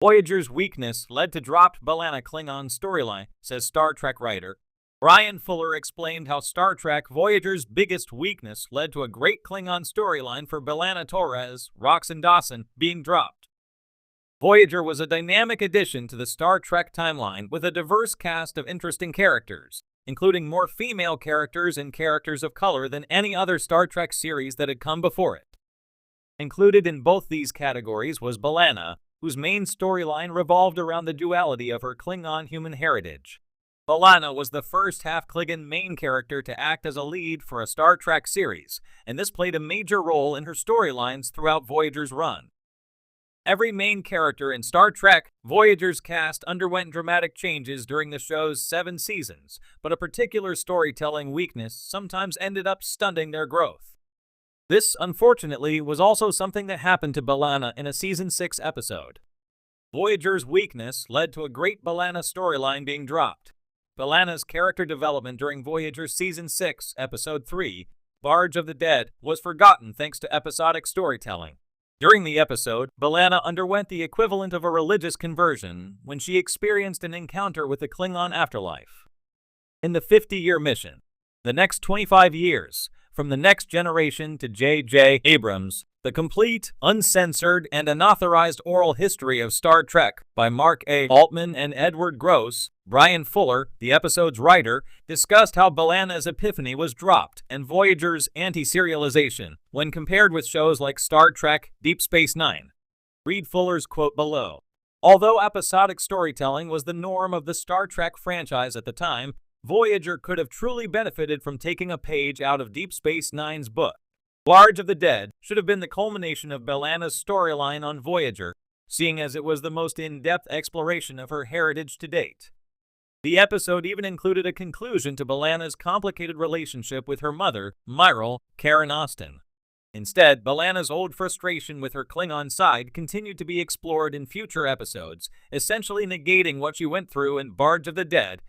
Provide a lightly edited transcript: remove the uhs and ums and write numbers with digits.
Voyager's weakness led to dropped B'Elanna Klingon storyline, says Star Trek writer. Brian Fuller explained how Star Trek Voyager's biggest weakness led to a great Klingon storyline for B'Elanna Torres, Roxanne Dawson, being dropped. Voyager was a dynamic addition to the Star Trek timeline with a diverse cast of interesting characters, including more female characters and characters of color than any other Star Trek series that had come before it. Included in both these categories was B'Elanna, whose main storyline revolved around the duality of her Klingon-human heritage. B'Elanna was the first half-Klingon main character to act as a lead for a Star Trek series, and this played a major role in her storylines throughout Voyager's run. Every main character in Star Trek Voyager's cast underwent dramatic changes during the show's 7 seasons, but a particular storytelling weakness sometimes ended up stunting their growth. This, unfortunately, was also something that happened to B'Elanna in a Season 6 episode. Voyager's weakness led to a great B'Elanna storyline being dropped. B'Elanna's character development during Voyager's Season 6, Episode 3, Barge of the Dead, was forgotten thanks to episodic storytelling. During the episode, B'Elanna underwent the equivalent of a religious conversion when she experienced an encounter with the Klingon afterlife. In the 50-year mission, the next 25 years, from the Next Generation to J.J. Abrams, the complete, uncensored, and unauthorized oral history of Star Trek by Mark A. Altman and Edward Gross, Brian Fuller, the episode's writer, discussed how B'Elanna's epiphany was dropped and Voyager's anti-serialization when compared with shows like Star Trek, Deep Space Nine. Read Fuller's quote below. Although episodic storytelling was the norm of the Star Trek franchise at the time, Voyager could have truly benefited from taking a page out of Deep Space Nine's book. Barge of the Dead should have been the culmination of B'Elanna's storyline on Voyager, seeing as it was the most in-depth exploration of her heritage to date. The episode even included a conclusion to B'Elanna's complicated relationship with her mother, Myral, Karen Austin. Instead, B'Elanna's old frustration with her Klingon side continued to be explored in future episodes, essentially negating what she went through in Barge of the Dead